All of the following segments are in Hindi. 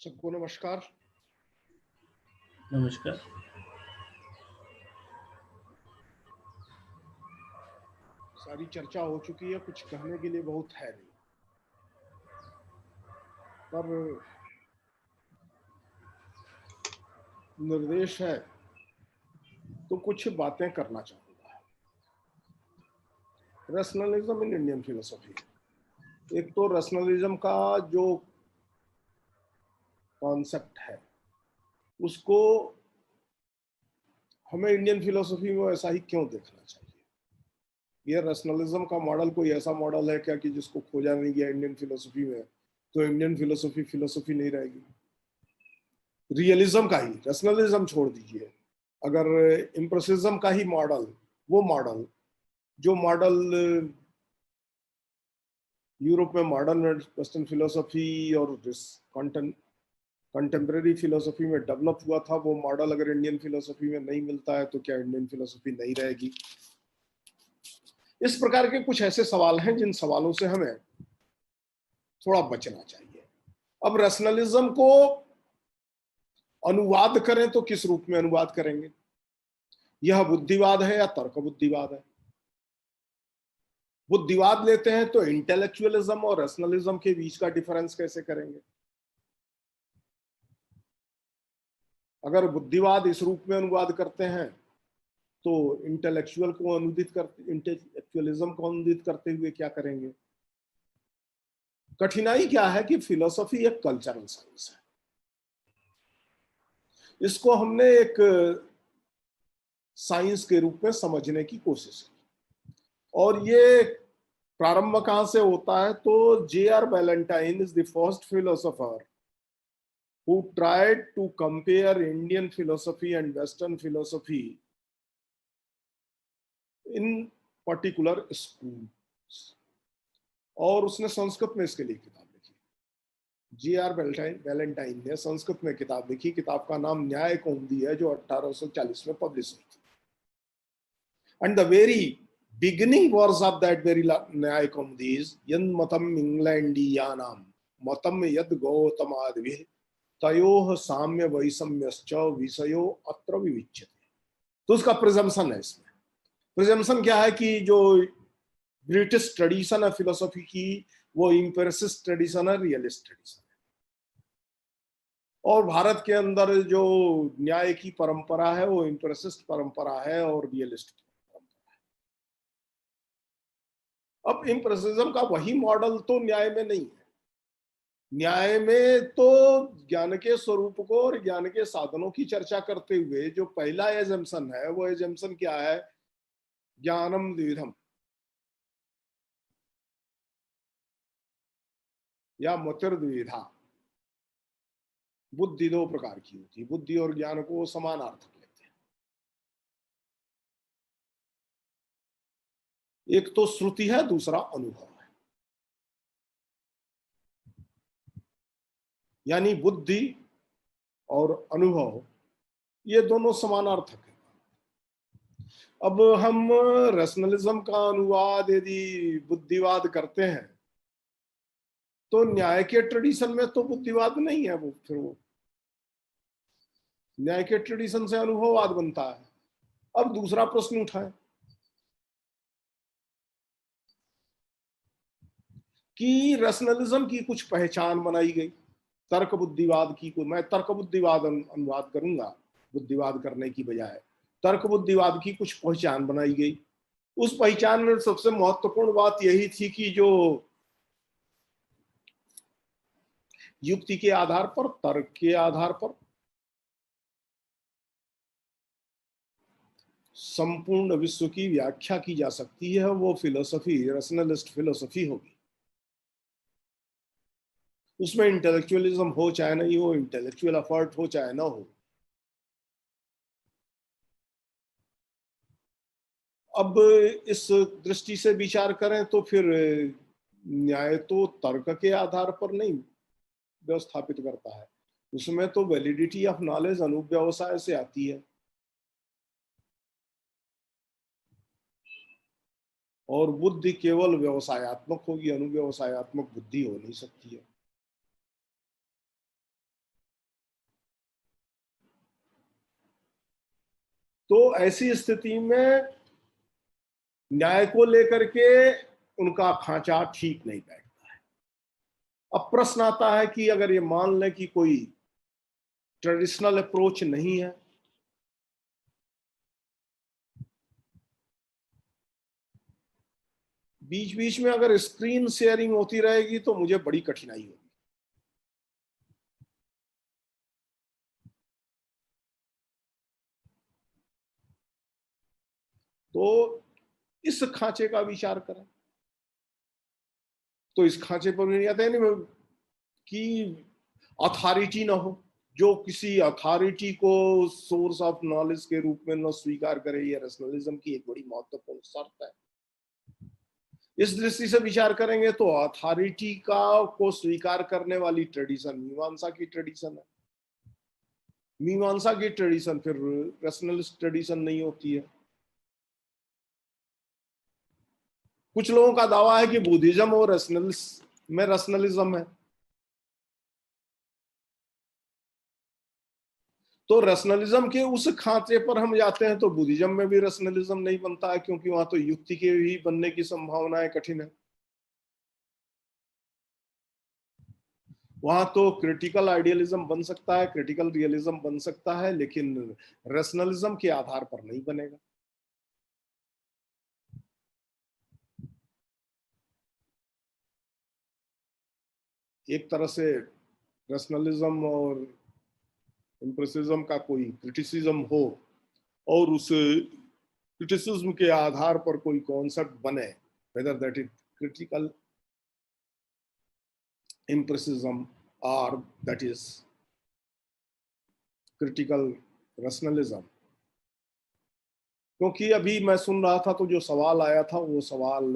सबको नमस्कार। नमस्कार। सारी चर्चा हो चुकी है, कुछ कहने के लिए बहुत है नहीं, पर निर्देश है तो कुछ बातें करना चाहूंगा। रैशनलिज्म इन इंडियन फिलोसफी, एक तो रैशनलिज्म का जो कॉन्सेप्ट है उसको हमें इंडियन फिलोसफी में ऐसा ही क्यों देखना चाहिए। ये रैशनलिज्म का मॉडल कोई ऐसा मॉडल है क्या कि जिसको खोजा नहीं गया इंडियन फिलोसफी में, तो इंडियन फिलोसफी फिलोसफी नहीं रहेगी। रियलिज्म का ही, रैशनलिज्म छोड़ दीजिए, अगर इम्प्रेसिज्म का ही मॉडल, वो मॉडल जो मॉडल यूरोप में मॉडर्न वेस्टर्न फिलोसफी और कंटेम्प्रेरी फिलोसफी में डेवलप हुआ था, वो मॉडल अगर इंडियन फिलोसफी में नहीं मिलता है तो क्या इंडियन फिलोसफी नहीं रहेगी। इस प्रकार के कुछ ऐसे सवाल हैं जिन सवालों से हमें थोड़ा बचना चाहिए। अब रैशनलिज्म को अनुवाद करें तो किस रूप में अनुवाद करेंगे? यह बुद्धिवाद है या तर्क बुद्धिवाद है? बुद्धिवाद लेते हैं तो इंटेलेक्चुअलिज्म और रैशनलिज्म के बीच का डिफरेंस कैसे करेंगे? अगर बुद्धिवाद इस रूप में अनुवाद करते हैं तो इंटेलेक्चुअलिज्म को अनुदित करते हुए क्या करेंगे? कठिनाई क्या है कि फिलोसफी एक कल्चरल साइंस है। इसको हमने एक साइंस के रूप में समझने की कोशिश की, और ये प्रारंभ कहां से होता है? तो J.R. Ballantine is the first philosopher who tried to compare Indian philosophy and Western philosophy in particular schools, और उसने संस्कृत में इसके लिए किताब लिखी। J.R. बैलेंटाइन ने संस्कृत में किताब लिखी, किताब का नाम न्याय कौमुदी है, जो 1840 में पब्लिश हुई थी। And the very beginning words of that very न्याय कौमुदी is यन मतम इंग्लैंडियानाम मतम यद गौतमादिभिः तयोः साम्य वैषम्यश्च विषयो अत्र विविच्यते। तो उसका प्रिजम्पशन है। इसमें प्रिजम्पशन क्या है कि जो ब्रिटिश ट्रेडिशन है फिलोसफी की, वो इंपेरिसिस्ट ट्रेडिशन है, रियलिस्ट ट्रेडिशन है, और भारत के अंदर जो न्याय की परंपरा है वो इंपेरिसिस्ट परंपरा है और रियलिस्ट परंपरा है। अब इंपेरिसिज्म का वही मॉडल तो न्याय में नहीं है। न्याय में तो ज्ञान के स्वरूप को और ज्ञान के साधनों की चर्चा करते हुए जो पहला एजम्पशन है, वो एजम्पशन क्या है? ज्ञानम द्विविधम या मतिर द्विविधा। बुद्धि दो प्रकार की होती है, बुद्धि और ज्ञान को समानार्थक लेते हैं। एक तो श्रुति है, दूसरा अनुभव है। यानी बुद्धि और अनुभव ये दोनों समानार्थक है। अब हम रैशनलिज्म का अनुवाद यदि बुद्धिवाद करते हैं तो न्याय के ट्रेडिशन में तो बुद्धिवाद नहीं है, वो फिर वो न्याय के ट्रेडिशन से अनुभववाद बनता है। अब दूसरा प्रश्न उठाएं कि रैशनलिज्म की कुछ पहचान बनाई गई, तर्क बुद्धिवाद की को मैं तर्क बुद्धिवाद अनुवाद करूंगा, बुद्धिवाद करने की बजाय तर्क बुद्धिवाद की कुछ पहचान बनाई गई। उस पहचान में सबसे महत्वपूर्ण बात यही थी कि जो युक्ति के आधार पर, तर्क के आधार पर संपूर्ण विश्व की व्याख्या की जा सकती है, वो फिलोसफी रैशनलिस्ट फिलोसफी होगी। उसमें इंटेलेक्चुअलिज्म हो चाहे नहीं हो, इंटेलेक्चुअल एफर्ट हो चाहे ना हो। अब इस दृष्टि से विचार करें तो फिर न्याय तो तर्क के आधार पर नहीं व्यवस्थापित करता है, उसमें तो वैलिडिटी ऑफ नॉलेज अनुव्यवसाय से आती है, और बुद्धि केवल व्यवसायत्मक होगी, अनुव्यवसायत्मक बुद्धि हो नहीं सकती है। तो ऐसी स्थिति में न्याय को लेकर के उनका खांचा ठीक नहीं बैठता है। अब प्रश्न आता है कि अगर ये मान लें कि कोई ट्रेडिशनल अप्रोच नहीं है, बीच बीच में अगर स्क्रीन शेयरिंग होती रहेगी तो मुझे बड़ी कठिनाई होगी। तो इस खांचे का विचार करें। तो इस खांचे पर नहीं आता है कि अथॉरिटी ना हो, जो किसी अथॉरिटी को सोर्स ऑफ नॉलेज के रूप में न स्वीकार करे। यह रैशनलिज्म की एक बड़ी महत्वपूर्ण शर्त है। इस दृष्टि से विचार करेंगे तो अथॉरिटी का को स्वीकार करने वाली ट्रेडिशन मीमांसा की ट्रेडिशन है। मीमांसा की ट्रेडिशन फिर रैशनलिस्ट ट्रेडिशन नहीं होती है। कुछ लोगों का दावा है कि बुद्धिज्म और रैशनलिज्म है। तो रैशनलिज्म के उस खांचे पर हम जाते हैं तो बुद्धिज्म में भी रैशनलिज्म नहीं बनता है, क्योंकि वहां तो युक्ति के भी बनने की संभावनाएं कठिन है। वहां तो क्रिटिकल आइडियलिज्म बन सकता है, क्रिटिकल रियलिज्म बन सकता है, लेकिन रैशनलिज्म के आधार पर नहीं बनेगा। एक तरह से रैशनलिज्म और एम्पिरिसिज्म का कोई क्रिटिसिज्म हो और उस क्रिटिसिज्म के आधार पर कोई कॉन्सेप्ट बने, whether that is critical empiricism और दैट इज क्रिटिकल रैशनलिज्म। क्योंकि अभी मैं सुन रहा था तो जो सवाल आया था वो सवाल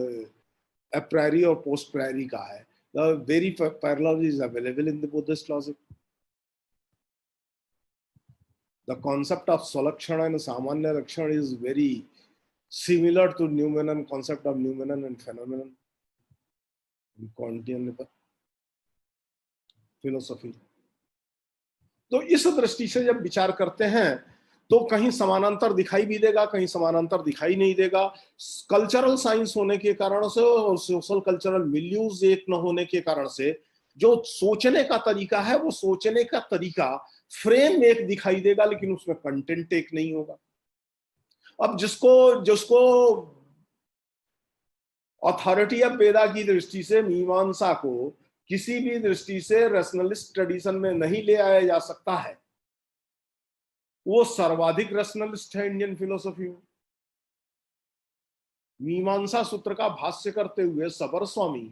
अप्रायरी और पोस्ट प्रायरी का है। The very parallel is available in the Buddhist logic. The concept of Salakshana and Samanya Lakshana is very similar to Newmanan concept of Newmanan and phenomenon in Kantian philosophy. तो इस दृष्टि से जब विचार करते हैं तो कहीं समानांतर दिखाई भी देगा, कहीं समानांतर दिखाई नहीं देगा। कल्चरल साइंस होने के कारण से और सोशल कल्चरल मिल्यूज एक न होने के कारण से जो सोचने का तरीका है वो सोचने का तरीका फ्रेम एक दिखाई देगा, लेकिन उसमें कंटेंट एक नहीं होगा। अब जिसको जिसको अथॉरिटी ऑफ वेदा की दृष्टि से मीमांसा को किसी भी दृष्टि से रैशनलिस्ट ट्रेडिशन में नहीं ले आया जा सकता है, वो सर्वाधिक रैशनलिस्ट है इंडियन फिलोसफी में। मीमांसा सूत्र का भाष्य करते हुए सबर स्वामी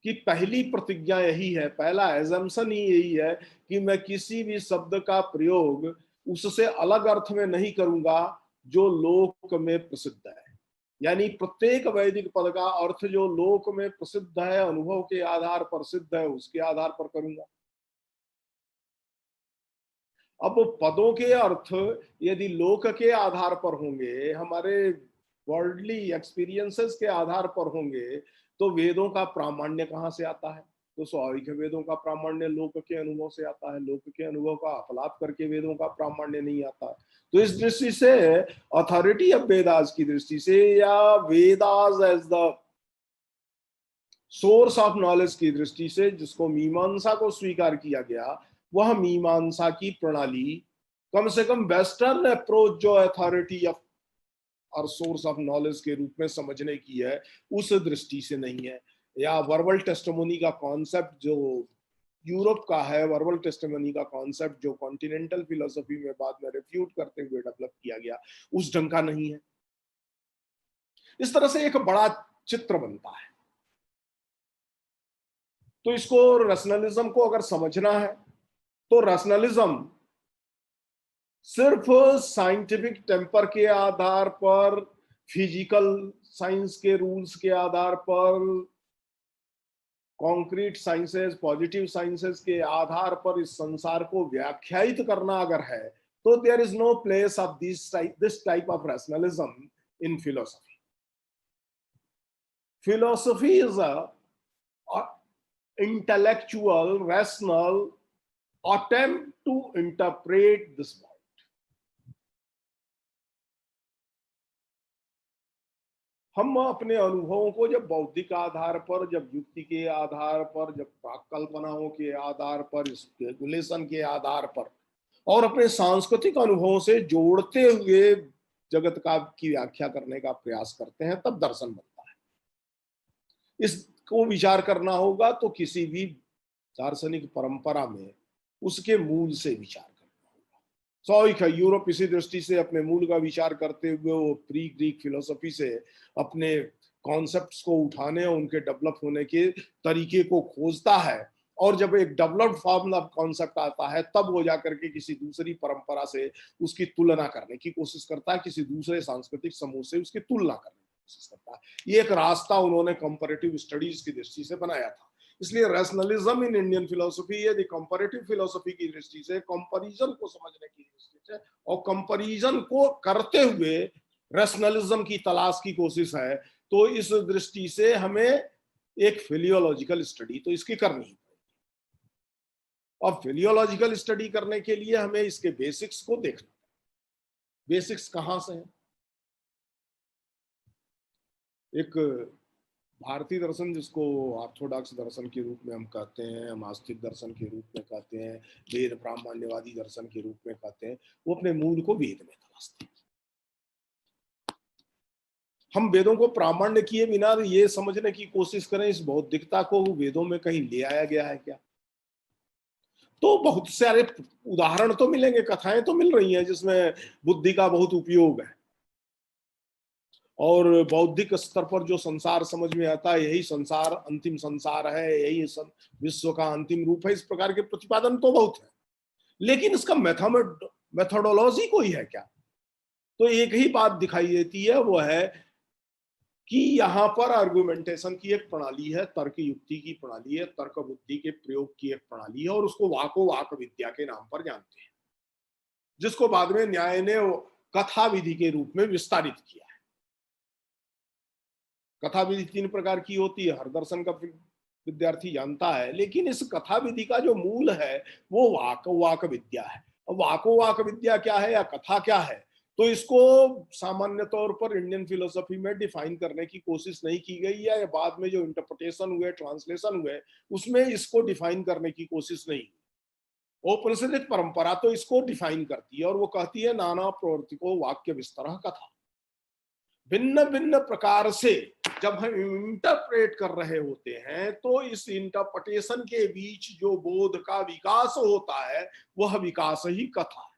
की पहली प्रतिज्ञा यही है, पहला एजम्पशन ही यही है कि मैं किसी भी शब्द का प्रयोग उससे अलग अर्थ में नहीं करूंगा जो लोक में प्रसिद्ध है। यानी प्रत्येक वैदिक पद का अर्थ जो लोक में प्रसिद्ध है, अनुभव के आधार पर सिद्ध है, उसके आधार पर करूंगा। अब पदों के अर्थ यदि लोक के आधार पर होंगे, हमारे वर्ल्डली एक्सपीरियंसेस के आधार पर होंगे, तो वेदों का प्रामाण्य कहाँ से आता है? तो स्वाभाविक वेदों का प्रामाण्य लोक के अनुभव से आता है। लोक के अनुभव का अपलाप करके वेदों का प्रामाण्य नहीं आता। तो इस दृष्टि से अथॉरिटी ऑफ वेदास की दृष्टि से या Vedas as the source of knowledge की दृष्टि से जिसको मीमांसा को स्वीकार किया गया, वह मीमांसा की प्रणाली कम से कम वेस्टर्न अप्रोच जो अथॉरिटी ऑफ और सोर्स ऑफ नॉलेज के रूप में समझने की है, उस दृष्टि से नहीं है। या वर्बल टेस्टिमोनी का कॉन्सेप्ट जो यूरोप का है, वर्बल टेस्टिमोनी का कॉन्सेप्ट जो कॉन्टिनेंटल फिलोसफी में बाद में रिफ्यूट करते हुए डेवलप किया गया, उस ढंग का नहीं है। इस तरह से एक बड़ा चित्र बनता है। तो इसको रैशनलिज्म को अगर समझना है तो रैशनलिज्म सिर्फ साइंटिफिक टेम्पर के आधार पर, फिजिकल साइंस के रूल्स के आधार पर, कॉन्क्रीट साइंसेस, पॉजिटिव साइंसेस के आधार पर इस संसार को व्याख्यायित करना अगर है, तो there is no place of this type of rationalism in philosophy. Philosophy is a intellectual, rational attempt to interpret this world. हम अपने अनुभवों को जब बौद्धिक आधार पर, जब युक्ति के आधार पर, जब कल्पनाओं के आधार पर, स्पेकुलेशन के आधार पर और अपने सांस्कृतिक अनुभवों से जोड़ते हुए जगत का की व्याख्या करने का प्रयास करते हैं, तब दर्शन बनता है। इसको विचार करना होगा तो किसी भी दार्शनिक परंपरा में उसके मूल से विचार करना होगा। स्वाभाविक है, यूरोप इसी दृष्टि से अपने मूल का विचार करते हुए वो प्री ग्रीक फिलोसफी से अपने कॉन्सेप्ट्स को उठाने और उनके डेवलप होने के तरीके को खोजता है, और जब एक डेवलप्ड फॉर्म ऑफ कॉन्सेप्ट आता है तब वो जाकर के किसी दूसरी परंपरा से उसकी तुलना करने की कोशिश करता है, किसी दूसरे सांस्कृतिक समूह से उसकी तुलना करने की कोशिश करता है। ये एक रास्ता उन्होंने कंपैरेटिव स्टडीज की दृष्टि से बनाया था। इसलिए रैशनलिज्म इन इंडियन फिलोसफी यदि कंपैरेटिव फिलोसफी की दृष्टि से, कंपैरिजन को समझने की दृष्टि से और कंपैरिजन को करते हुए रैशनलिज्म की तलाश की कोशिश है, तो इस दृष्टि से हमें एक फिलियोलॉजिकल स्टडी तो इसकी करनी है। और फिलियोलॉजिकल स्टडी करने के लिए हमें इसके बेसिक्स को देखना। बेसिक्स कहां से है? एक भारतीय दर्शन जिसको ऑर्थोडॉक्स दर्शन के रूप में हम कहते हैं, हम आस्तिक दर्शन के रूप में कहते हैं, वेद ब्राह्मण्यवादी दर्शन के रूप में कहते हैं, वो अपने मूल को वेद में तलाशते हैं। हम वेदों को प्रामाण्य किए बिना ये समझने की कोशिश करें इस बौद्धिकता को वेदों में कहीं ले आया गया है क्या, तो बहुत सारे उदाहरण तो मिलेंगे, कथाएं तो मिल रही हैं जिसमें बुद्धि का बहुत उपयोग है, और बौद्धिक स्तर पर जो संसार समझ में आता है यही संसार अंतिम संसार है, यही विश्व का अंतिम रूप है, इस प्रकार के प्रतिपादन तो बहुत है। लेकिन इसका मेथोडोलॉजी कोई है क्या? तो एक ही बात दिखाई देती है, वो है कि यहाँ पर आर्गुमेंटेशन की एक प्रणाली है, तर्क युक्ति की प्रणाली है, तर्क बुद्धि के प्रयोग की एक प्रणाली है, और उसको वाको वाक विद्या के नाम पर जानते हैं, जिसको बाद में न्याय ने कथा विधि के रूप में विस्तारित किया है। कथा विधि 3 प्रकार की होती है, हर दर्शन का विद्यार्थी जानता है, लेकिन इस कथा विधि का जो मूल है वो वाको वाक विद्या है। अब वाको वाक विद्या क्या है या कथा क्या है, तो इसको सामान्य तौर पर इंडियन फिलोसफी में डिफाइन करने की कोशिश नहीं की गई है, या बाद में जो इंटरप्रिटेशन हुए, ट्रांसलेशन हुए, उसमें इसको डिफाइन करने की कोशिश नहीं। औपनिषदिक परंपरा तो इसको डिफाइन करती है, और वो कहती है नाना प्रवृत्ति को वाक्य विस्तरह कथा। भिन्न भिन्न प्रकार से जब हम इंटरप्रेट कर रहे होते हैं तो इस इंटरप्रिटेशन के बीच जो बोध का विकास होता है वह विकास ही कथा है।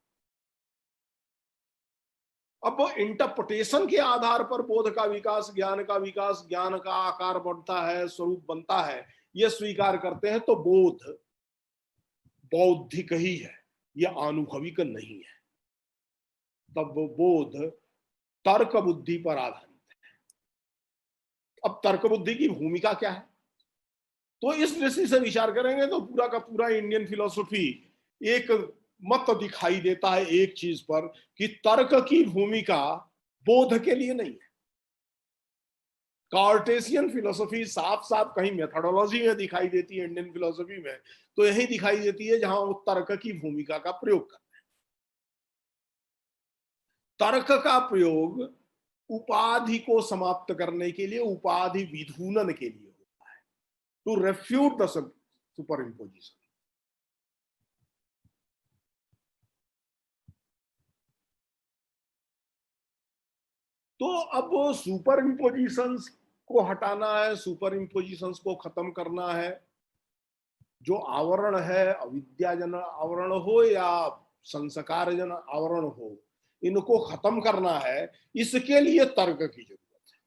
अब इंटरप्रिटेशन के आधार पर बोध का विकास, ज्ञान का विकास, ज्ञान का आकार बढ़ता है, स्वरूप बनता है, यह स्वीकार करते हैं, तो बोध बौद्धिक ही है, यह अनुभविक नहीं है। तब वो बोध तर्क बुद्धि पर आधारित है। अब तर्क बुद्धि की भूमिका क्या है, तो इस दृष्टि से विचार करेंगे तो पूरा का पूरा इंडियन फिलोसफी एक मत दिखाई देता है एक चीज पर, कि तर्क की भूमिका बोध के लिए नहीं है। कार्टेशियन फिलोसफी साफ साफ कहीं मेथोडोलॉजी में दिखाई देती है, इंडियन फिलोसफी में तो यही दिखाई देती है जहां वो तर्क की भूमिका का प्रयोग करते हैं। तर्क का प्रयोग उपाधि को समाप्त करने के लिए, उपाधि विधूनन के लिए होता है, to refute the super imposition. तो अब सुपर इम्पोजिशंस को हटाना है, सुपर इम्पोजिशंस को खत्म करना है। जो आवरण है, अविद्याजन आवरण हो या संस्कारजन आवरण हो, इनको खत्म करना है। इसके लिए तर्क की जरूरत है,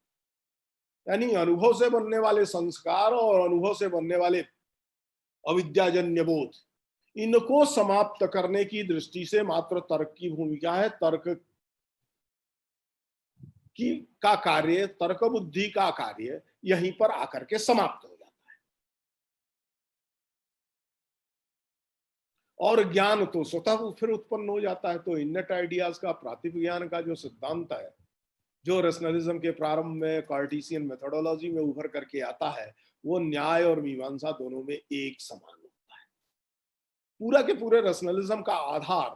यानी अनुभव से बनने वाले संस्कार और अनुभव से बनने वाले अविद्याजन्य बोध, इनको समाप्त करने की दृष्टि से मात्र तर्क की भूमिका है। तर्क की का कार्य, तर्क बुद्धि का कार्य यहीं पर आकर के समाप्त हो जाता है, और ज्ञान तो स्वतः फिर उत्पन्न हो जाता है। तो इन्नेट आइडियाज का, प्रातिभ ज्ञान का जो सिद्धांत है, जो रैशनलिज्म के प्रारंभ में कार्टेशियन मेथोडोलॉजी में उभर करके आता है, वो न्याय और मीमांसा दोनों में एक समान पूरा के पूरे रैशनलिज्म का आधार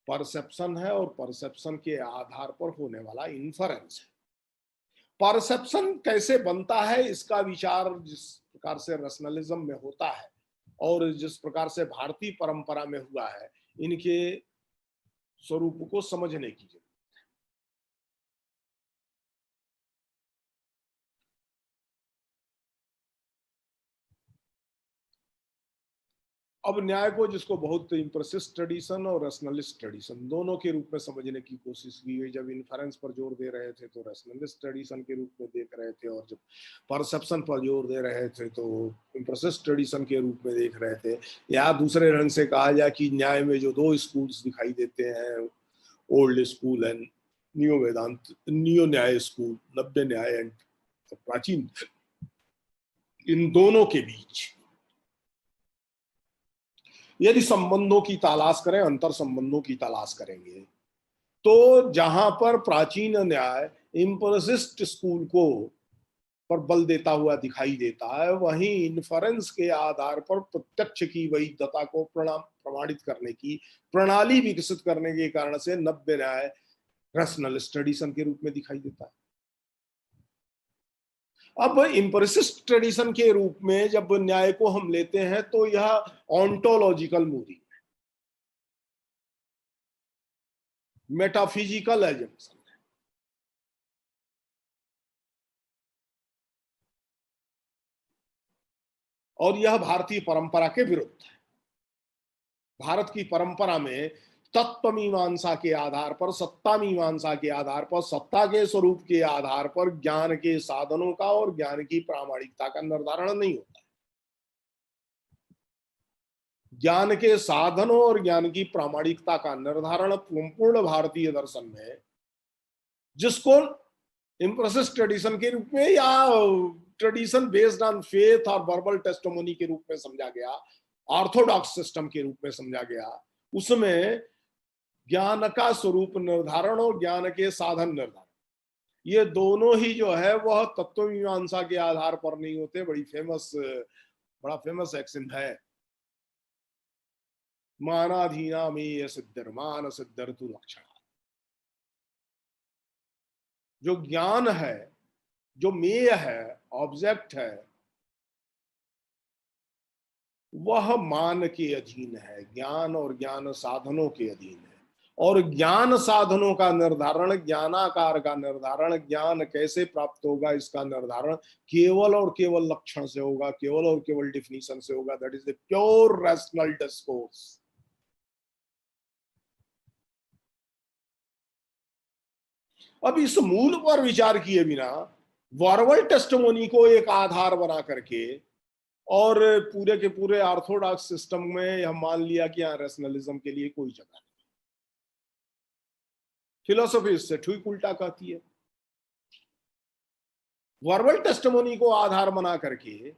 परसेप्शन है और परसेप्शन के आधार पर होने वाला इन्फरेंस है। परसेप्शन कैसे बनता है इसका विचार जिस प्रकार से रैशनलिज्म में होता है और जिस प्रकार से भारतीय परंपरा में हुआ है, इनके स्वरूप को समझने की जरूरत। अब न्याय को जिसको बहुत इम्प्रेसिस्ट ट्रेडिशन और रैशनलिस्ट ट्रेडिशन दोनों के रूप में समझने की कोशिश की गई। जब इन्फरेंस पर जोर दे रहे थे तो रैशनलिस्ट ट्रेडिशन के रूप में देख रहे थे, और जब परसेप्शन पर जोर दे रहे थे तो इम्प्रेसिस्ट ट्रेडिशन के रूप में देख रहे थे। या दूसरे रंग से कहा जाए कि न्याय में जो दो स्कूल्स दिखाई देते हैं, old school and new Vedanta, new Nyaya school, Navya Nyaya and प्राचीन, इन दोनों के बीच यदि संबंधों की तलाश करें, अंतर संबंधों की तलाश करेंगे, तो जहां पर प्राचीन न्याय इम्परसिस्ट स्कूल को पर बल देता हुआ दिखाई देता है, वहीं इन्फरेंस के आधार पर प्रत्यक्ष की वैधता को प्रमाणित करने की प्रणाली विकसित करने के कारण से नव्य न्याय रैशनलिस्ट ट्रेडिशन के रूप में दिखाई देता है। अब इम्परिसिस्ट ट्रेडिशन के रूप में जब न्याय को हम लेते हैं तो यह ऑन्टोलॉजिकल मूविंग, मेटाफिजिकल एजम्पशन है, और यह भारतीय परंपरा के विरुद्ध है। भारत की परंपरा में तत्व मीमांसा के आधार पर, सत्ता मीमांसा के आधार पर, सत्ता के स्वरूप के आधार पर ज्ञान के साधनों का और ज्ञान की प्रामाणिकता का निर्धारण नहीं होता है। ज्ञान के साधनों और ज्ञान की प्रामाणिकता का निर्धारण पूर्ण भारतीय दर्शन में, जिसको इम्प्रेसिस्ट ट्रेडिशन के रूप में या ट्रेडिशन बेस्ड ऑन फेथ और वर्बल टेस्टिमोनी के रूप में समझा गया, ऑर्थोडॉक्स सिस्टम के रूप में समझा गया, उसमें ज्ञान का स्वरूप निर्धारण और ज्ञान के साधन निर्धारण, ये दोनों ही जो है वह तत्व मीमांसा के आधार पर नहीं होते। बड़ा फेमस एक्शन है, मानाधीना में सिद्धर मान सिद्धर तु लक्षण। जो ज्ञान है, जो मेय है, ऑब्जेक्ट है, वह मान के अधीन है, ज्ञान और ज्ञान साधनों के अधीन है। और ज्ञान साधनों का निर्धारण, ज्ञानाकार का निर्धारण, ज्ञान कैसे प्राप्त होगा इसका निर्धारण केवल और केवल लक्षण से होगा, केवल और केवल डिफिनीशन से होगा। That is the pure rational discourse. अब इस मूल पर विचार किए बिना वर्बल टेस्टिमोनी को एक आधार बना करके और पूरे के पूरे ऑर्थोडॉक्स सिस्टम में यह मान लिया कि यहाँ रैशनलिज्म के लिए कोई जगह नहीं। फिलोसफी इससे ठीक उल्टा कहती है। वर्बल टेस्टिमोनी को आधार बना करके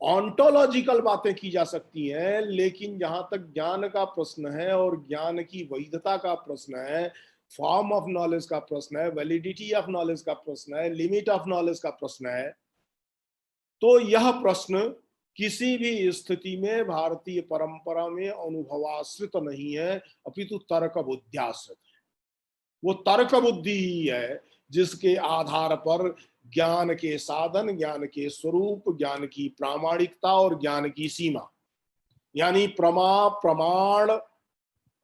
ऑन्टोलॉजिकल बातें की जा सकती हैं, लेकिन जहां तक ज्ञान का प्रश्न है और ज्ञान की वैधता का प्रश्न है, फॉर्म ऑफ नॉलेज का प्रश्न है, वैलिडिटी ऑफ नॉलेज का प्रश्न है, लिमिट ऑफ नॉलेज का प्रश्न है, तो यह प्रश्न किसी भी स्थिति में भारतीय परंपरा में अनुभवाश्रित नहीं है, अपितु तर्क बुद्धियाश्रित है। वो तर्क बुद्धि ही है जिसके आधार पर ज्ञान के साधन, ज्ञान के स्वरूप, ज्ञान की प्रामाणिकता और ज्ञान की सीमा, यानी प्रमा, प्रमाण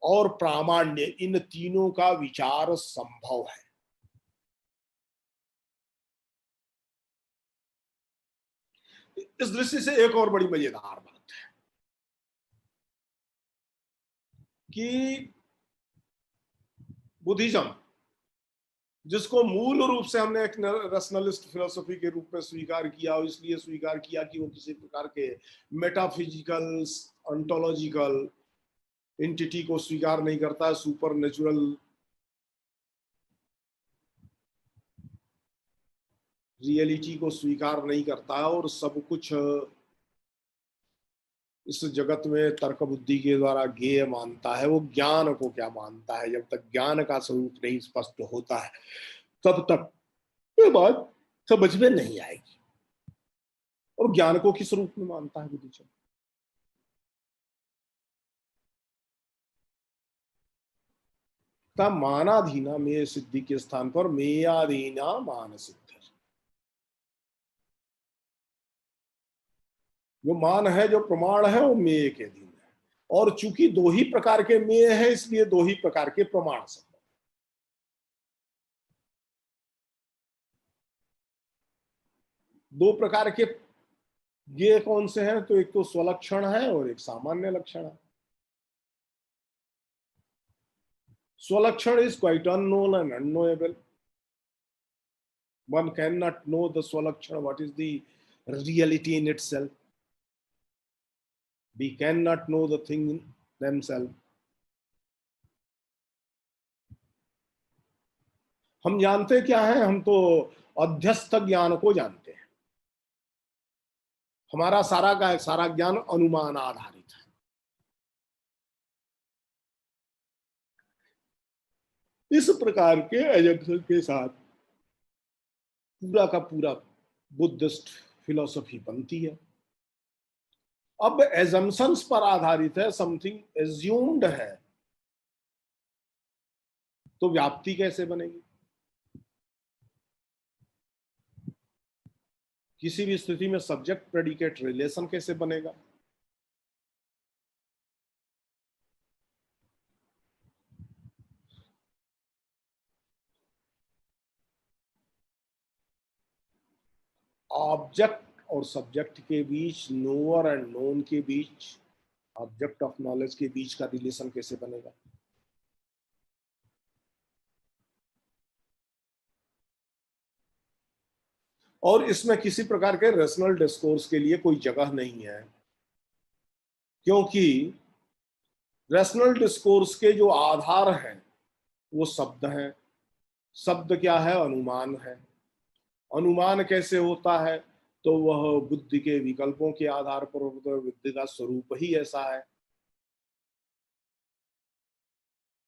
और प्रामाण्य, इन तीनों का विचार संभव है। इस दृष्टि से एक और बड़ी मजेदार बात है कि बुद्धिज्म, जिसको मूल रूप से हमने एक रैशनलिस्ट फिलोसफी के रूप में स्वीकार किया, और इसलिए स्वीकार किया कि वो किसी प्रकार के मेटाफिजिकल ऑन्टोलॉजिकल एंटिटी को स्वीकार नहीं करता है, सुपर नेचुरल रियलिटी को स्वीकार नहीं करता है, और सब कुछ इस जगत में तर्क बुद्धि के द्वारा ज्ञेय मानता है। वो ज्ञान को क्या मानता है? जब तक ज्ञान का स्वरूप नहीं स्पष्ट होता है तब तक ये बात समझ में नहीं आएगी। और ज्ञान को किस रूप में मानता है बुद्धिजन? तब मानाधीना में सिद्धि के स्थान पर मेयाधीना मान सिद्ध। जो मान है, जो प्रमाण है, वो मेय के अधीन है। और चूंकि दो ही प्रकार के मेय है, इसलिए दो ही प्रकार के प्रमाण सब। दो प्रकार के ये कौन से हैं? तो एक तो स्वलक्षण है और एक सामान्य लक्षण है। स्वलक्षण is quite unknown and unknowable. One cannot know the swalakshana, what is the reality in itself. We cannot know the thing themselves. हम जानते क्या है? हम तो अध्यस्त ज्ञान को जानते हैं। हमारा सारा का सारा ज्ञान अनुमान आधारित है। इस प्रकार के एजम्पशन के साथ पूरा का पूरा बुद्धिस्ट फिलॉसफी बनती है। अब एजम्पशंस पर आधारित है, समथिंग एज्यूम्ड है, तो व्याप्ति कैसे बनेगी? किसी भी स्थिति में सब्जेक्ट प्रेडिकेट रिलेशन कैसे बनेगा? ऑब्जेक्ट और सब्जेक्ट के बीच, नोअर एंड नोन के बीच, ऑब्जेक्ट ऑफ नॉलेज के बीच का रिलेशन कैसे बनेगा? और इसमें किसी प्रकार के रेशनल डिस्कोर्स के लिए कोई जगह नहीं है, क्योंकि रेशनल डिस्कोर्स के जो आधार हैं वो शब्द हैं। शब्द क्या है? अनुमान है। अनुमान कैसे होता है? तो वह बुद्धि के विकल्पों के आधार पर होता है। बुद्धि का स्वरूप ही ऐसा है।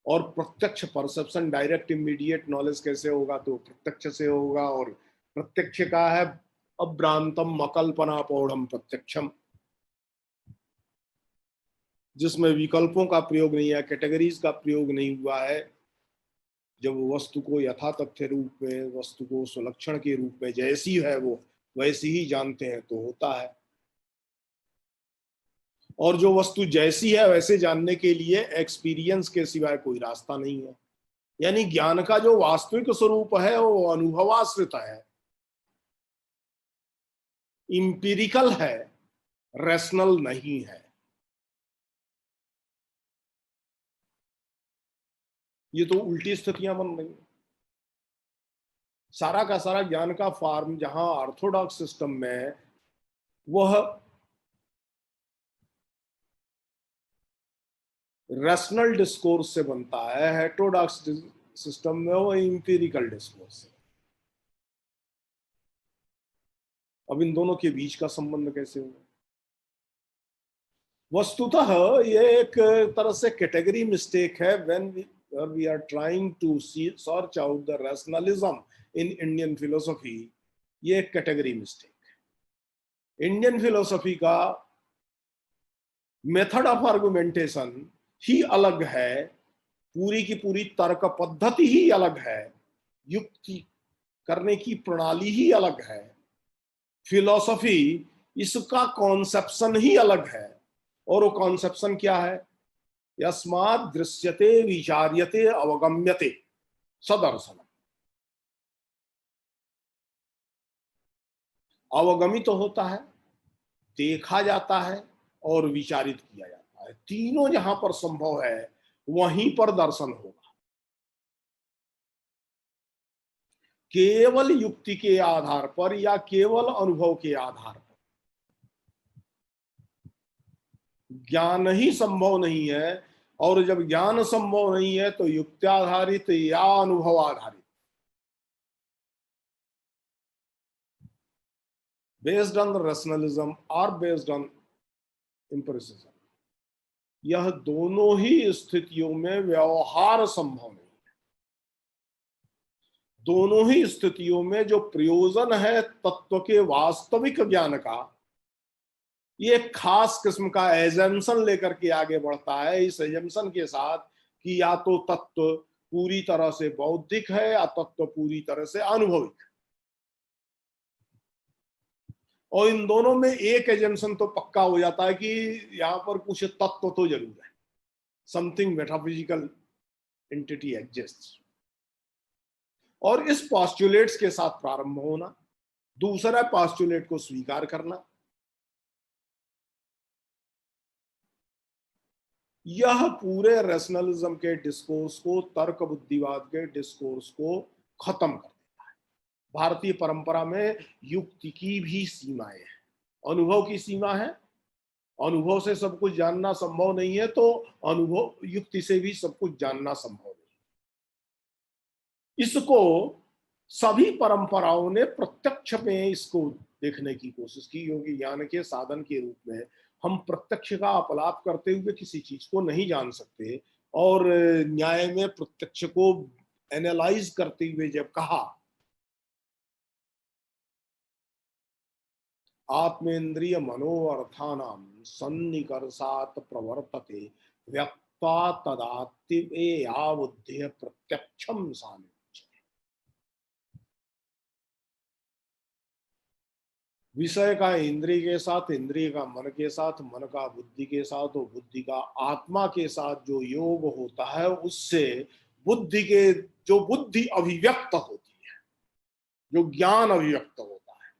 और प्रत्यक्ष परसेप्शन, डायरेक्ट इमीडिएट नॉलेज कैसे होगा? तो प्रत्यक्ष से होगा। और प्रत्यक्ष का है अभ्रांतम अकल्पना पौढ़म प्रत्यक्षम, जिसमें विकल्पों का प्रयोग नहीं है, कैटेगरीज का प्रयोग नहीं हुआ है। जब वस्तु को यथा तथ्य रूप में, वस्तु को सुलक्षण के रूप में जैसी है वो वैसी ही जानते हैं तो होता है। और जो वस्तु जैसी है वैसे जानने के लिए एक्सपीरियंस के सिवाय कोई रास्ता नहीं है। यानी ज्ञान का जो वास्तविक स्वरूप है वो अनुभवाश्रित है, इंपिरिकल है, रैशनल नहीं है। ये तो उल्टी स्थितियां बन रही हैं। सारा का सारा ज्ञान का फॉर्म जहां ऑर्थोडॉक्स सिस्टम में वह रैशनल डिस्कोर्स से बनता है, हेटेरोडॉक्स सिस्टम में वो इंपिरिकल डिस्कोर्स है। अब इन दोनों के बीच का संबंध कैसे होगा? वस्तुतः ये एक तरह से कैटेगरी मिस्टेक है। When we are trying to search out the rationalism in Indian philosophy, ये एक कैटेगरी मिस्टेक है। इंडियन फिलोसफी का मेथड ऑफ आर्गुमेंटेशन ही अलग है, पूरी की पूरी तर्क पद्धति ही अलग है, युक्ति करने की प्रणाली ही अलग है, फिलॉसफी इसका कॉन्सेप्शन ही अलग है। और वो कॉन्सेप्शन क्या है? यस्मात् दृश्यते विचार्यते अवगम्यते सदर्शनम। अवगमित होता है, देखा जाता है और विचारित किया जाता है। तीनों जहां पर संभव है वहीं पर दर्शन होगा। केवल युक्ति के आधार पर या केवल अनुभव के आधार पर ज्ञान ही संभव नहीं है। और जब ज्ञान संभव नहीं है तो युक्ति आधारित या अनुभव आधारित, बेस्ड ऑन द रैशनलिज्म और बेस्ड ऑन एम्पिरिसिज्म, यह दोनों ही स्थितियों में व्यवहार संभव नहीं है। दोनों ही स्थितियों में जो प्रयोजन है तत्व के वास्तविक ज्ञान का, ये एक खास किस्म का एजम्पशन लेकर के आगे बढ़ता है, इस एजम्पशन के साथ कि या तो तत्व पूरी तरह से बौद्धिक है या तत्व पूरी तरह से अनुभविक है। और इन दोनों में एक एजम्पशन तो पक्का हो जाता है कि यहां पर कुछ तत्व तो जरूर है, समथिंग मेटाफिजिकल एंटिटी एग्जिस्ट्स। और इस पॉस्टुलेट्स के साथ प्रारंभ होना, दूसरा पॉस्टुलेट को स्वीकार करना, यह पूरे रैशनलिज्म के डिस्कोर्स को, तर्क बुद्धिवाद के डिस्कोर्स को खत्म कर देता है। भारतीय परंपरा में युक्ति की भी सीमाएं हैं, अनुभव की सीमा है। अनुभव से सब कुछ जानना संभव नहीं है, तो अनुभव युक्ति से भी सब कुछ जानना संभव नहीं। इसको सभी परंपराओं ने प्रत्यक्ष में इसको देखने की कोशिश की, क्योंकि ज्ञान के साधन के रूप में हम प्रत्यक्ष का अपलाप करते हुए किसी चीज को नहीं जान सकते। और न्याय में प्रत्यक्ष को एनालाइज करते हुए जब कहा आत्मेन्द्रिय मनोअर्थानाम सन्निकर्षात् प्रवर्तते व्यक्ता तदात्तिवेया बुद्धि प्रत्यक्षम सानि। विषय का इंद्रिय के साथ, इंद्रिय का मन के साथ, मन का बुद्धि के साथ और बुद्धि का आत्मा के साथ जो योग होता है, उससे बुद्धि के, जो बुद्धि अभिव्यक्त होती है, जो ज्ञान अभिव्यक्त होता है,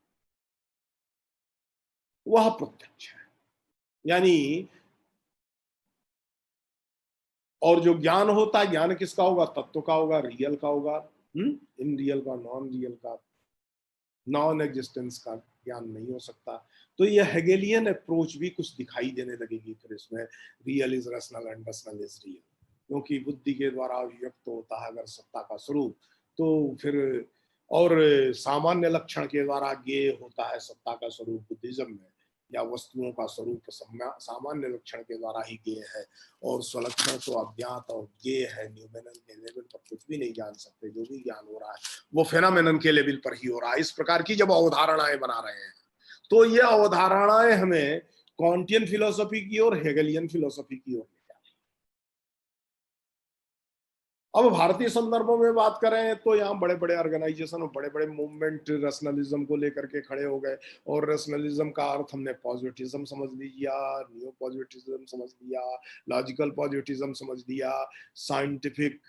वह प्रत्यक्ष है। यानी और जो ज्ञान होता है, ज्ञान किसका होगा? तत्व का होगा, रियल का होगा, इन रियल का, नॉन रियल का, नॉन एग्जिस्टेंस का ज्ञान नहीं हो सकता। तो ये हेगेलियन अप्रोच भी कुछ दिखाई देने लगेगी फिर इसमें, real is rational and rational is real, क्योंकि बुद्धि के द्वारा अभिव्यक्त होता है अगर सत्ता का स्वरूप, तो फिर और सामान्य लक्षण के द्वारा ज्ञेय होता है सत्ता का स्वरूप बुद्धिज्म में, या वस्तुओं का स्वरूप सामान्य लक्षण के द्वारा ही ज्ञेय है, और स्वलक्षण तो अज्ञात और ज्ञेय है, न्यूमेनल के लेवल पर कुछ भी नहीं जान सकते। जो भी ज्ञान हो रहा है वो फेनोमेनन के लेवल पर ही हो रहा है। इस प्रकार की जब अवधारणाएं बना रहे हैं, तो ये अवधारणाएं हमें कॉन्टियन फिलोसफी की और हेगेलियन फिलोसफी की ओर, अब भारतीय संदर्भों में बात करें तो यहाँ बड़े बड़े ऑर्गेनाइजेशन और बड़े बड़े मूवमेंट रैशनलिज्म को लेकर के खड़े हो गए। और रैशनलिज्म का अर्थ हमने पॉजिटिज्म समझ लिया, न्यू पॉजिटिज्म समझ लिया, लॉजिकल पॉजिटिज्म समझ लिया, साइंटिफिक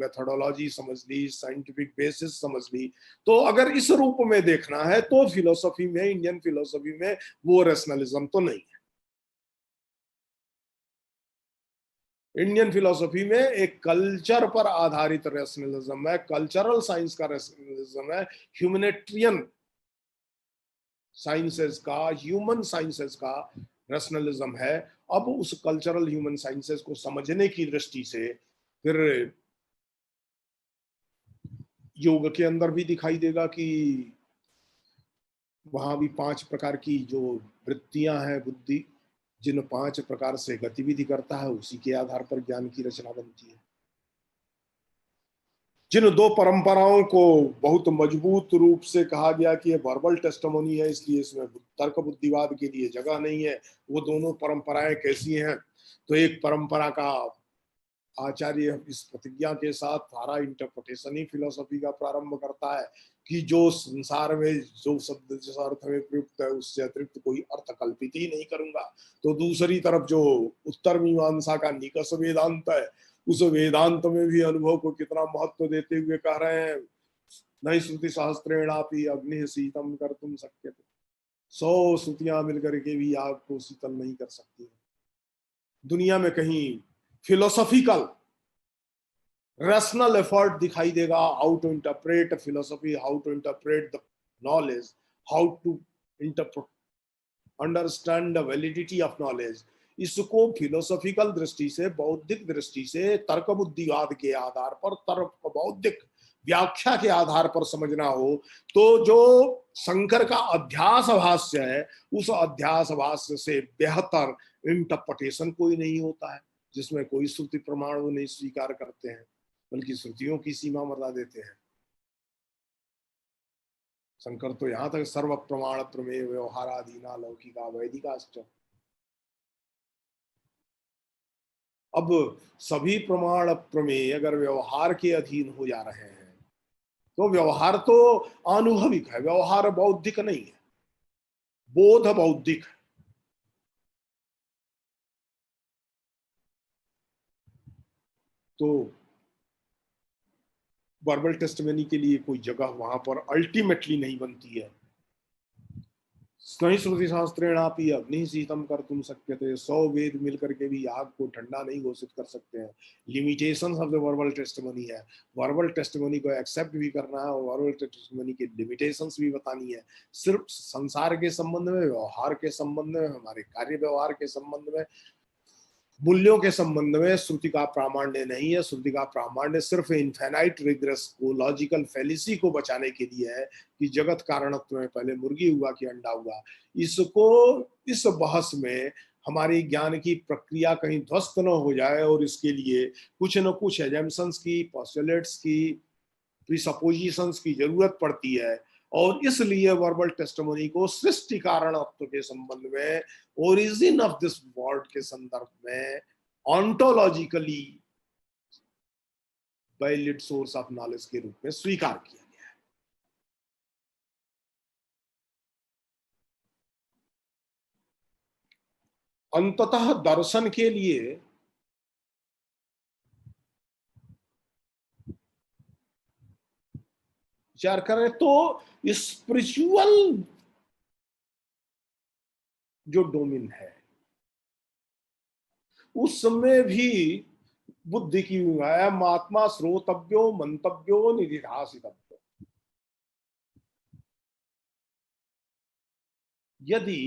मेथोडोलॉजी समझ ली, साइंटिफिक बेसिस समझ ली। तो अगर इस रूप में देखना है तो फिलोसफी में, इंडियन फिलोसफी में वो रैशनलिज्म तो नहीं है। इंडियन फिलोसफी में एक कल्चर पर आधारित रैशनलिज्म है, कल्चरल साइंस का रैशनलिज्म है, ह्यूमैनिटेरियन साइंसेस का, ह्यूमन साइंसेस का रैशनलिज्म है। अब उस कल्चरल ह्यूमन साइंसेस को समझने की दृष्टि से फिर योग के अंदर भी दिखाई देगा कि वहां भी 5 प्रकार की जो वृत्तियां हैं, बुद्धि जिन 5 प्रकार से गतिविधि करता है, उसी के आधार पर ज्ञान की रचना बनती है। जिन 2 परंपराओं को बहुत मजबूत रूप से कहा गया कि ये वर्बल टेस्टिमोनी है, इसलिए इसमें तर्क बुद्धिवाद के लिए जगह नहीं है, वो दोनों परंपराएं कैसी हैं? तो एक परंपरा का आचार्य इस प्रतिज्ञा के साथ सारा इंटरप्रिटेशन ही फिलोसफी का प्रारंभ करता है कि जो संसार में जो शब्द जिस अर्थ में प्रयुक्त है उससे अतिरिक्त कोई अर्थ कल्पित ही नहीं करूंगा। तो दूसरी तरफ जो उत्तर मीमांसा का निकष वेदांत है, उस वेदांत में भी अनुभव को कितना महत्व देते हुए कह रहे हैं, नहीं श्रुति शास्त्रेणापि अग्नि शीतम कर तुम सकते थे। 100 श्रुतियां मिलकर के भी आग को शीतल नहीं कर सकती। दुनिया में कहीं फिलोसॉफिकल रैशनल एफर्ट दिखाई देगा, how to interpret philosophy, how to interpret the knowledge, how to interpret understand the validity of knowledge. इसको फिलोसॉफिकल दृष्टि से, बौद्धिक दृष्टि से, तर्क बुद्धिवाद के आधार पर, तर्क बौद्धिक व्याख्या के आधार पर समझना हो, तो जो शंकर का अध्यास भाष्य है, उस अध्यास भाष्य से बेहतर इंटरप्रिटेशन कोई नहीं होता है, जिसमें कोई श्रुति प्रमाण वो नहीं स्वीकार करते हैं, बल्कि श्रुतियों की सीमा मर्यादा देते हैं। शंकर तो यहां तक सर्व प्रमाण प्रमेय व्यवहारादीना लौकिका वैदिकाश्च। अब सभी प्रमाण प्रमेय अगर व्यवहार के अधीन हो जा रहे हैं तो व्यवहार तो आनुभविक है, व्यवहार बौद्धिक नहीं है, बोध बौद्धिक है। तो वर्बल टेस्टमनी के लिए कोई जगह वहां पर अल्टीमेटली नहीं बनती है। नहीं श्रुति शास्त्रेणापि अग्नि शीतम कर तुम सकते थे, 100 वेद मिलकर के भी आग को ठंडा नहीं घोषित कर सकते हैं। Limitation of the verbal testimony है, वर्बल टेस्टमनी को एक्सेप्ट भी करना है और वर्बल टेस्टमनी की लिमिटेशंस भी बतानी है। सिर्फ संसार के संबंध में, व्यवहार के संबंध में, हमारे कार्य व्यवहार के संबंध में, मूल्यों के संबंध में श्रुति का प्रामाण्य नहीं है। श्रुति का प्रामाण्य सिर्फ इनफाइनाइट रिग्रेस को, लॉजिकल फैलिसी को बचाने के लिए है कि जगत कारणत्व में पहले मुर्गी हुआ कि अंडा हुआ। इसको, इस बहस में हमारी ज्ञान की प्रक्रिया कहीं ध्वस्त न हो जाए और इसके लिए कुछ न कुछ एजम्पशंस की, पोस्टुलेट्स की, प्रीसपोजिशंस की जरूरत पड़ती है। और इसलिए वर्बल टेस्टिमोनी को सृष्टि कारणत्व के संबंध में, ओरिजिन ऑफ दिस वर्ल्ड के संदर्भ में ऑन्टोलॉजिकली वैलिड सोर्स ऑफ नॉलेज के रूप में स्वीकार किया गया है। अंततः दर्शन के लिए विचार करें तो स्पिरिचुअल जो डोमेन है उसमें भी बुद्धि की आत्मा श्रोतव्यो मंतव्यो निधिध्यासितव्यो। यदि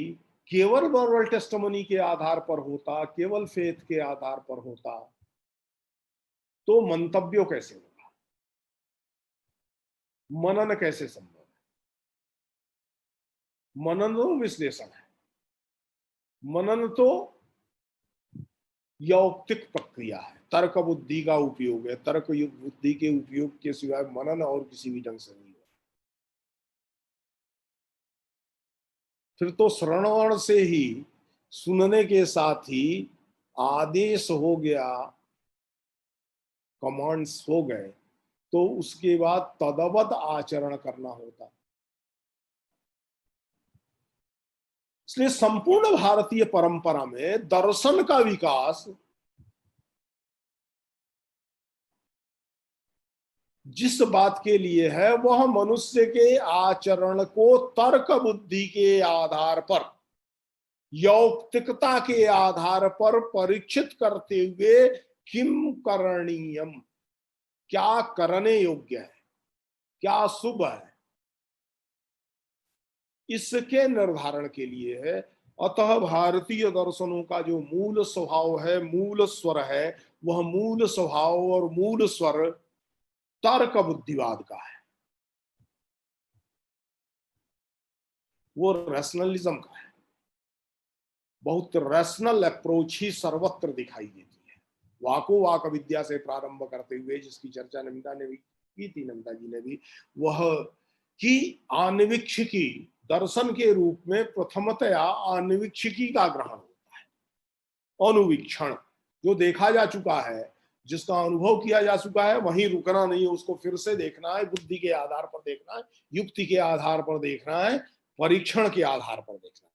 केवल वर्बल टेस्टिमनी के आधार पर होता, केवल फेथ के आधार पर होता, तो मंतव्यो कैसे होगा, मनन कैसे संभव है? मनन तो विश्लेषण है, मनन तो यौक्तिक प्रक्रिया है, तर्क बुद्धि का उपयोग है। तर्क बुद्धि के उपयोग के सिवाय मनन और किसी भी ढंग से नहीं है। फिर तो श्रवण से ही, सुनने के साथ ही आदेश हो गया, कमांड्स हो गए, तो उसके बाद तदवत आचरण करना होता। इसलिए संपूर्ण भारतीय परंपरा में दर्शन का विकास जिस बात के लिए है वह मनुष्य के आचरण को तर्क बुद्धि के आधार पर, यौक्तिकता के आधार पर परीक्षित करते हुए किम करणीयम, क्या करने योग्य है, क्या शुभ है, इसके निर्धारण के लिए है। अतः भारतीय दर्शनों का जो मूल स्वभाव है, मूल स्वर है, वह मूल स्वभाव और मूल स्वर तर्क बुद्धिवाद का है, वो रैशनलिज्म का है। बहुत रैशनल अप्रोच ही सर्वत्र दिखाई देती है। वाको वाक विद्या से प्रारंभ करते हुए, जिसकी चर्चा नमिता ने भी की थी, नमिता जी ने भी, वह कि आन्वीक्षिकी दर्शन के रूप में प्रथमतया आन्वीक्षिकी का ग्रहण होता है। अनुवीक्षण, जो देखा जा चुका है, जिसका अनुभव किया जा चुका है, वहीं रुकना नहीं है, उसको फिर से देखना है, बुद्धि के आधार पर देखना है, युक्ति के आधार पर देखना है, परीक्षण के आधार पर देखना है।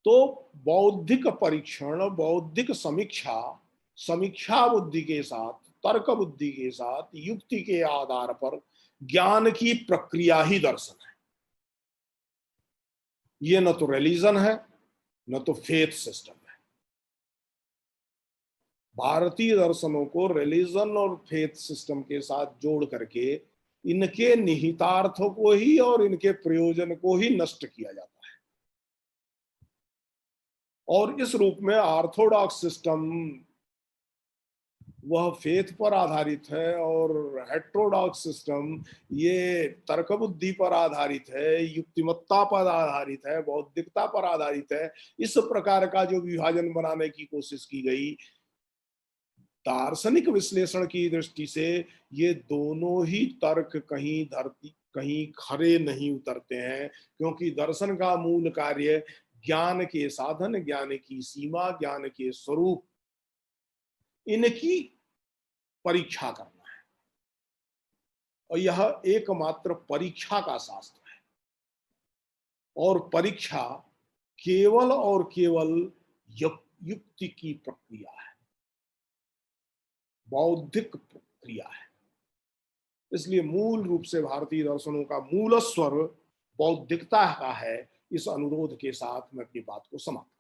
तो बौद्धिक परीक्षण, बौद्धिक समीक्षा, समीक्षा बुद्धि के साथ, तर्क बुद्धि के साथ, युक्ति के आधार पर ज्ञान की प्रक्रिया ही दर्शन है। ये न तो रिलीजन है, न तो फेथ सिस्टम है। भारतीय दर्शनों को रिलीजन और फेथ सिस्टम के साथ जोड़ करके इनके निहितार्थों को ही और इनके प्रयोजन को ही नष्ट किया जाता है। और इस रूप में ऑर्थोडॉक्स सिस्टम वह फेथ पर आधारित है और हेट्रोडॉक्स सिस्टम ये तर्क बुद्धि पर आधारित है, युक्तिमत्ता पर आधारित है, बौद्धिकता पर आधारित है। इस प्रकार का जो विभाजन बनाने की कोशिश की गई, दार्शनिक विश्लेषण की दृष्टि से ये दोनों ही तर्क कहीं खरे नहीं उतरते हैं, क्योंकि दर्शन का मूल कार्य ज्ञान के साधन, ज्ञान की सीमा, ज्ञान के स्वरूप, इनकी परीक्षा करना है। और यह एकमात्र परीक्षा का शास्त्र है, और परीक्षा केवल और केवल युक्ति की प्रक्रिया है, बौद्धिक प्रक्रिया है। इसलिए मूल रूप से भारतीय दर्शनों का मूल स्वर बौद्धिकता का है। इस अनुरोध के साथ मैं अपनी बात को समाप्त